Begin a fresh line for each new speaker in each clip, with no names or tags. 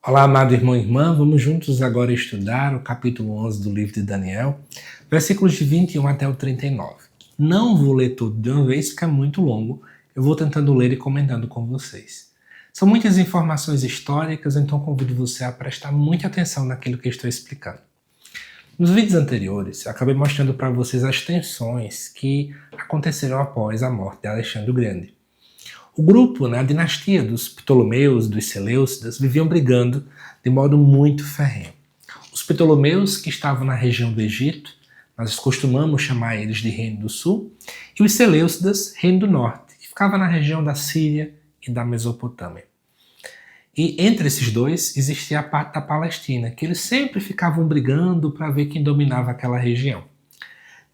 Olá, amado irmão e irmã, vamos juntos agora estudar o capítulo 11 do livro de Daniel, versículos de 21 até o 39. Não vou ler tudo de uma vez, porque é muito longo, eu vou tentando ler e comentando com vocês. São muitas informações históricas, então convido você a prestar muita atenção naquilo que eu estou explicando. Nos vídeos anteriores, eu acabei mostrando para vocês as tensões que aconteceram após a morte de Alexandre o Grande. O grupo, a dinastia dos Ptolomeus, dos Seleucidas, viviam brigando de modo muito ferrenho. Os Ptolomeus, que estavam na região do Egito, nós costumamos chamar eles de Reino do Sul, e os Seleucidas, Reino do Norte, que ficava na região da Síria e da Mesopotâmia. E entre esses dois existia a parte da Palestina, que eles sempre ficavam brigando para ver quem dominava aquela região.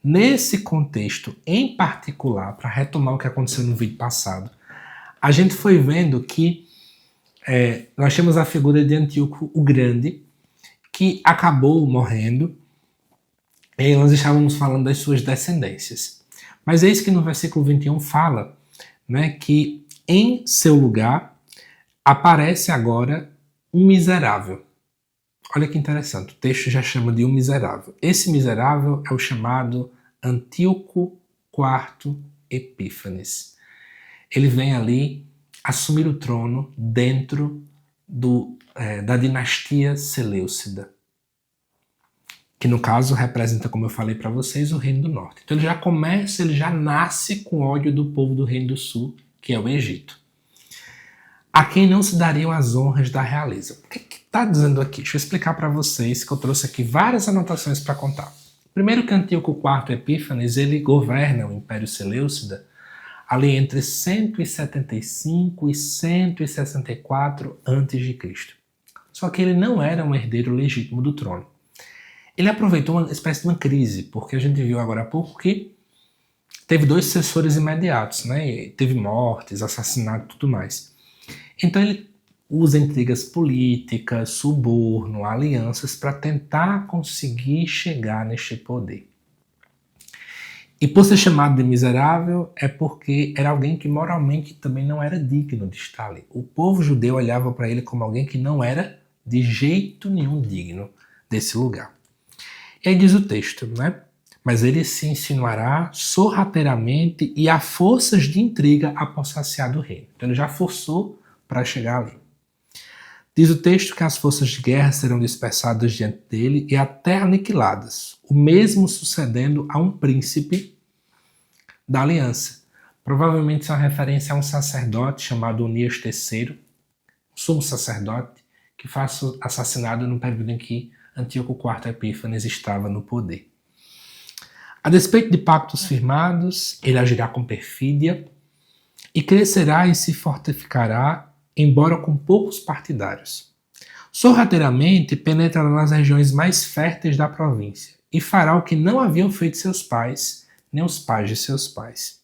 Nesse contexto, em particular, para retomar o que aconteceu no vídeo passado, a gente foi vendo que nós temos a figura de Antíoco o Grande, que acabou morrendo, e nós estávamos falando das suas descendências. Mas eis que no versículo 21 fala, que em seu lugar aparece agora um miserável. Olha que interessante, o texto já chama de um miserável. Esse miserável é o chamado Antíoco IV Epífanes. Ele vem ali assumir o trono dentro da dinastia Seleucida, que no caso representa, como eu falei para vocês, o Reino do Norte. Então ele já nasce com ódio do povo do Reino do Sul, que é o Egito, a quem não se dariam as honras da realeza. O que está dizendo aqui? Deixa eu explicar para vocês, que eu trouxe aqui várias anotações para contar. Primeiro que Antíoco IV Epífanes, ele governa o Império Seleucida ali entre 175 e 164 a.C. Só que ele não era um herdeiro legítimo do trono. Ele aproveitou uma espécie de uma crise, porque a gente viu agora há pouco que teve dois sucessores imediatos, e teve mortes, assassinato e tudo mais. Então ele usa intrigas políticas, suborno, alianças para tentar conseguir chegar neste poder. E por ser chamado de miserável é porque era alguém que moralmente também não era digno de estar ali. O povo judeu olhava para ele como alguém que não era de jeito nenhum digno desse lugar. E aí diz o texto, Mas ele se insinuará sorrateiramente e a forças de intriga a possaciar do reino. Então ele já forçou para chegar ali. Diz o texto que as forças de guerra serão dispersadas diante dele e até aniquiladas, o mesmo sucedendo a um príncipe da aliança. Provavelmente isso é uma referência a um sacerdote chamado Onias III, sumo sacerdote, que foi assassinado no período em que Antíoco IV Epífanes estava no poder. A despeito de pactos firmados, ele agirá com perfídia e crescerá e se fortificará, embora com poucos partidários. Sorrateiramente penetrará nas regiões mais férteis da província e fará o que não haviam feito seus pais, nem os pais de seus pais.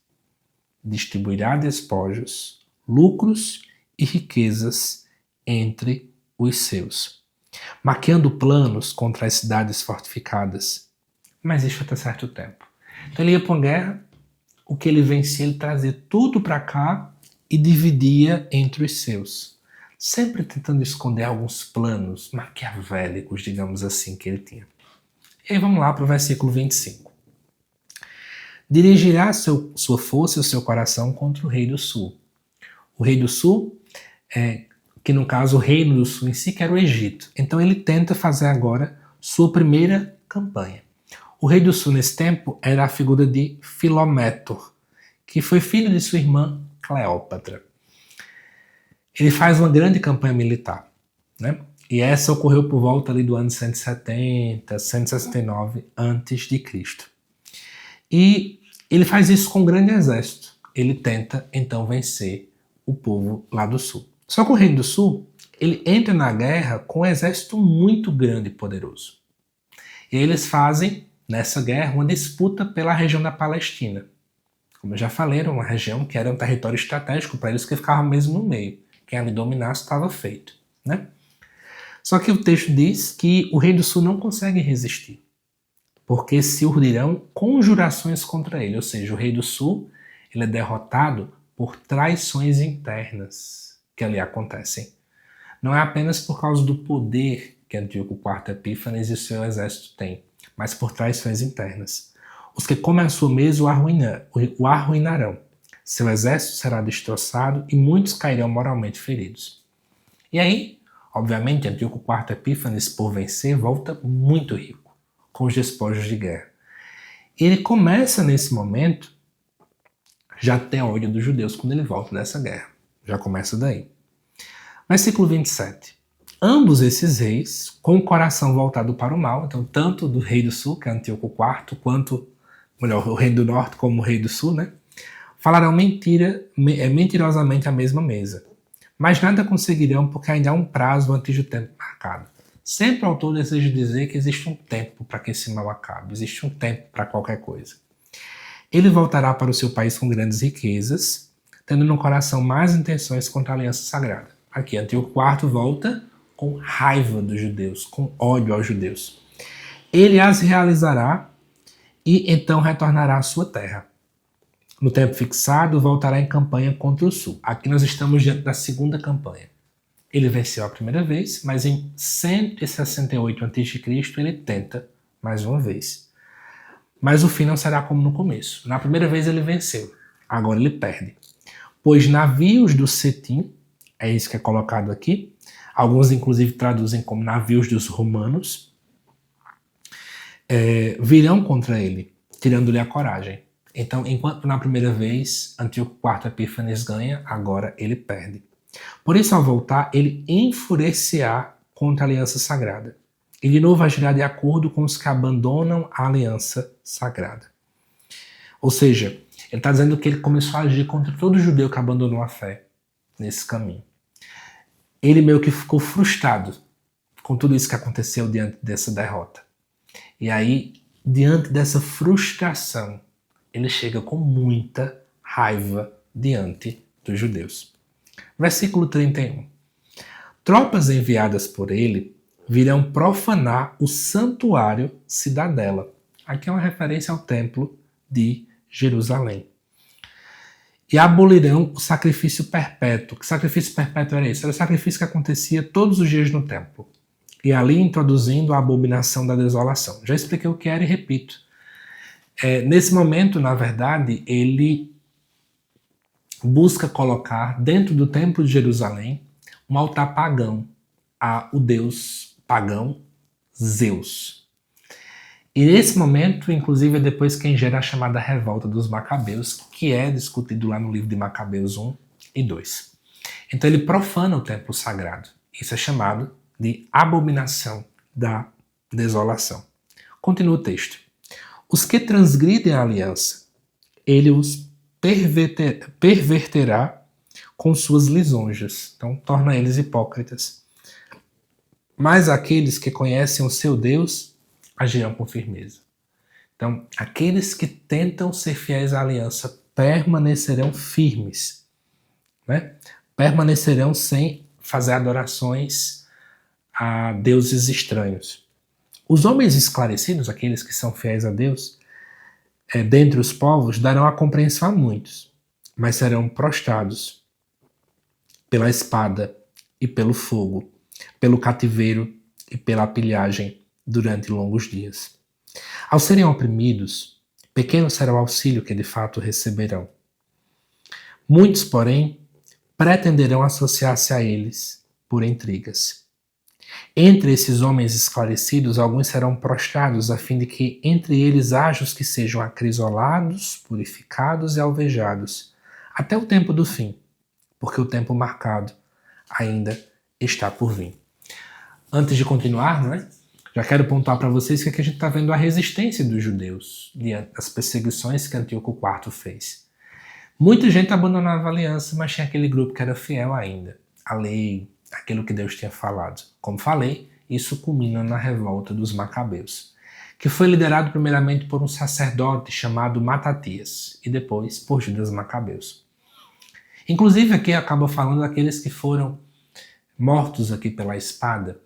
Distribuirá despojos, lucros e riquezas entre os seus, maquiando planos contra as cidades fortificadas. Mas isso até certo tempo. Então ele ia para uma guerra, o que ele vencia, ele trazia tudo para cá e dividia entre os seus, sempre tentando esconder alguns planos maquiavélicos, digamos assim, que ele tinha. E aí vamos lá para o versículo 25. Dirigirá sua força e o seu coração contra o rei do sul. O rei do sul, que no caso o reino do sul em si, que era o Egito. Então ele tenta fazer agora sua primeira campanha. O rei do sul nesse tempo era a figura de Filométor, que foi filho de sua irmã Cleópatra. Ele faz uma grande campanha militar, E essa ocorreu por volta ali do ano 170, 169 a.C. E ele faz isso com um grande exército. Ele tenta, então, vencer o povo lá do sul. Só que o rei do sul, ele entra na guerra com um exército muito grande e poderoso. E aí eles fazem, nessa guerra, uma disputa pela região da Palestina. Como eu já falei, era uma região que era um território estratégico para eles, que ficava mesmo no meio. Quem ali dominasse estava feito, Só que o texto diz que o rei do sul não consegue resistir, porque se urdirão conjurações contra ele. Ou seja, o rei do sul ele é derrotado por traições internas que ali acontecem. não é apenas por causa do poder que Antíoco IV Epífanes e seu exército têm, mas por traições internas. Os que comem a sua mesa o arruinarão. Seu exército será destroçado e muitos cairão moralmente feridos. E aí, obviamente, Antíoco IV Epífanes, por vencer, volta muito rico, com os despojos de guerra. E ele começa, nesse momento, já a ter ódio dos judeus quando ele volta dessa guerra. Já começa daí. Versículo 27. Ambos esses reis, com o coração voltado para o mal, então tanto do rei do sul, que é Antíoco IV, quanto, melhor, o rei do norte como o rei do sul, né? Falarão mentirosamente à mesma mesa. Mas nada conseguirão porque ainda há um prazo antes do tempo marcado. Sempre o autor deseja dizer que existe um tempo para que esse mal acabe, existe um tempo para qualquer coisa. Ele voltará para o seu país com grandes riquezas, tendo no coração más intenções contra a aliança sagrada. Aqui, Antíoco IV volta com raiva dos judeus, com ódio aos judeus. Ele as realizará e então retornará à sua terra. No tempo fixado, voltará em campanha contra o sul. Aqui nós estamos diante da segunda campanha. Ele venceu a primeira vez, mas em 168 a.C. ele tenta mais uma vez. Mas o fim não será como no começo. Na primeira vez ele venceu, agora ele perde. Pois navios do Cetim, é isso que é colocado aqui, alguns inclusive traduzem como navios dos romanos, virão contra ele, tirando-lhe a coragem. Então, enquanto na primeira vez Antíoco IV Epífanes ganha, agora ele perde. Por isso, ao voltar, ele enfurecerá contra a aliança sagrada. E de novo agirá de acordo com os que abandonam a aliança sagrada. Ou seja, ele está dizendo que ele começou a agir contra todo judeu que abandonou a fé nesse caminho. Ele meio que ficou frustrado com tudo isso que aconteceu diante dessa derrota. E aí, diante dessa frustração, ele chega com muita raiva diante dos judeus. Versículo 31. Tropas enviadas por ele virão profanar o santuário cidadela. Aqui é uma referência ao templo de Jerusalém. E abolirão o sacrifício perpétuo. Que sacrifício perpétuo era esse? Era o sacrifício que acontecia todos os dias no templo. E ali introduzindo a abominação da desolação. Já expliquei o que era e repito. Nesse momento, na verdade, ele busca colocar dentro do templo de Jerusalém um altar pagão ao deus pagão Zeus. E nesse momento, inclusive, é depois quem gera a chamada revolta dos Macabeus, que é discutido lá no livro de Macabeus 1 e 2. Então ele profana o templo sagrado. Isso é chamado de abominação da desolação. Continua o texto. Os que transgridem a aliança, ele os perverterá com suas lisonjas. Então torna eles hipócritas. Mas aqueles que conhecem o seu Deus agirão com firmeza. Então, aqueles que tentam ser fiéis à aliança permanecerão firmes, né? Permanecerão sem fazer adorações a deuses estranhos. Os homens esclarecidos, aqueles que são fiéis a Deus, dentre os povos, darão a compreensão a muitos, mas serão prostrados pela espada e pelo fogo, pelo cativeiro e pela pilhagem durante longos dias. Ao serem oprimidos, pequeno será o auxílio que de fato receberão. Muitos, porém, pretenderão associar-se a eles por intrigas. Entre esses homens esclarecidos, alguns serão prostrados, a fim de que entre eles haja os que sejam acrisolados, purificados e alvejados, até o tempo do fim, porque o tempo marcado ainda está por vir. Antes de continuar, né, já quero pontuar para vocês que aqui a gente está vendo a resistência dos judeus diante das perseguições que Antíoco IV fez. Muita gente abandonava a aliança, mas tinha aquele grupo que era fiel ainda à lei, aquilo que Deus tinha falado. Como falei, isso culmina na revolta dos Macabeus, que foi liderado primeiramente por um sacerdote chamado Matatias e depois por Judas Macabeus. Inclusive aqui acaba falando daqueles que foram mortos aqui pela espada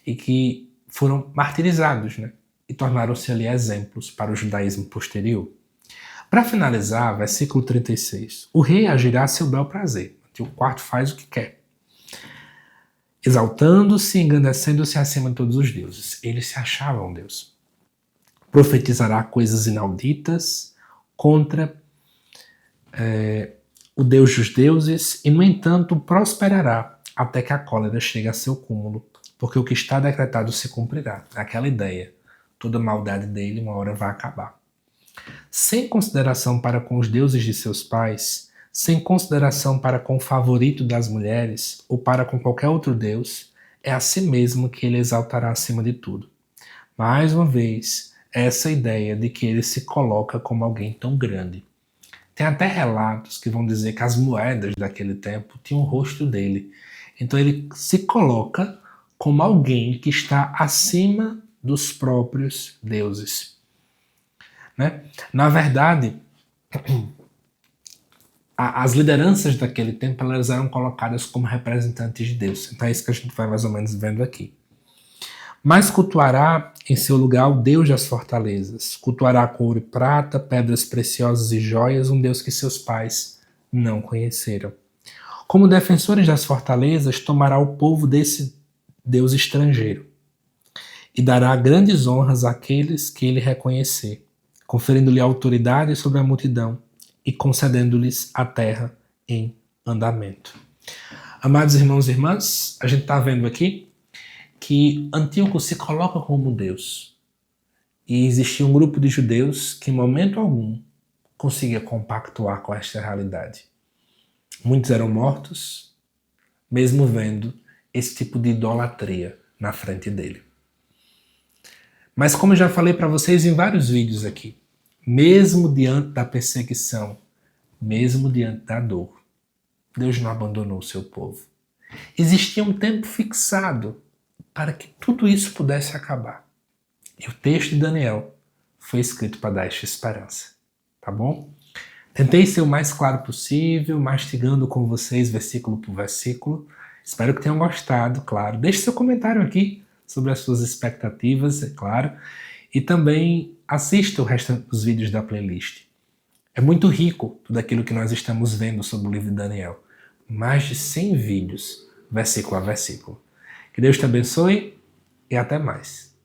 e que foram martirizados, né? E tornaram-se ali exemplos para o judaísmo posterior. Para finalizar, versículo 36. O rei agirá a seu bel prazer. O quarto faz o que quer. exaltando-se e engrandecendo-se acima de todos os deuses. Eles se achavam Deus. Profetizará coisas inauditas contra o Deus dos deuses e, no entanto, prosperará até que a cólera chegue a seu cúmulo, porque o que está decretado se cumprirá. Aquela ideia, toda maldade dele uma hora vai acabar. Sem consideração para com os deuses de seus pais, sem consideração para com o favorito das mulheres ou para com qualquer outro deus, é a si mesmo que ele exaltará acima de tudo. Mais uma vez, essa ideia de que ele se coloca como alguém tão grande. Tem até relatos que vão dizer que as moedas daquele tempo tinham o rosto dele. Então ele se coloca como alguém que está acima dos próprios deuses. Né? Na verdade, as lideranças daquele tempo elas eram colocadas como representantes de Deus. Então é isso que a gente vai mais ou menos vendo aqui. Mas cultuará em seu lugar o Deus das fortalezas. Cultuará com ouro e prata, pedras preciosas e joias, um Deus que seus pais não conheceram. Como defensores das fortalezas, tomará o povo desse Deus estrangeiro e dará grandes honras àqueles que ele reconhecer, conferindo-lhe autoridade sobre a multidão e concedendo-lhes a terra em andamento. Amados irmãos e irmãs, a gente está vendo aqui que Antíoco se coloca como Deus. E existia um grupo de judeus que, em momento algum, conseguia compactuar com esta realidade. Muitos eram mortos, mesmo vendo esse tipo de idolatria na frente dele. Mas como eu já falei para vocês em vários vídeos aqui, mesmo diante da perseguição, mesmo diante da dor, Deus não abandonou o seu povo. Existia um tempo fixado para que tudo isso pudesse acabar. E o texto de Daniel foi escrito para dar esta esperança. Tá bom? Tentei ser o mais claro possível, mastigando com vocês versículo por versículo. Espero que tenham gostado, claro. Deixe seu comentário aqui sobre as suas expectativas, é claro. E também assista o resto dos vídeos da playlist. É muito rico tudo aquilo que nós estamos vendo sobre o livro de Daniel. Mais de 100 vídeos, versículo a versículo. Que Deus te abençoe e até mais.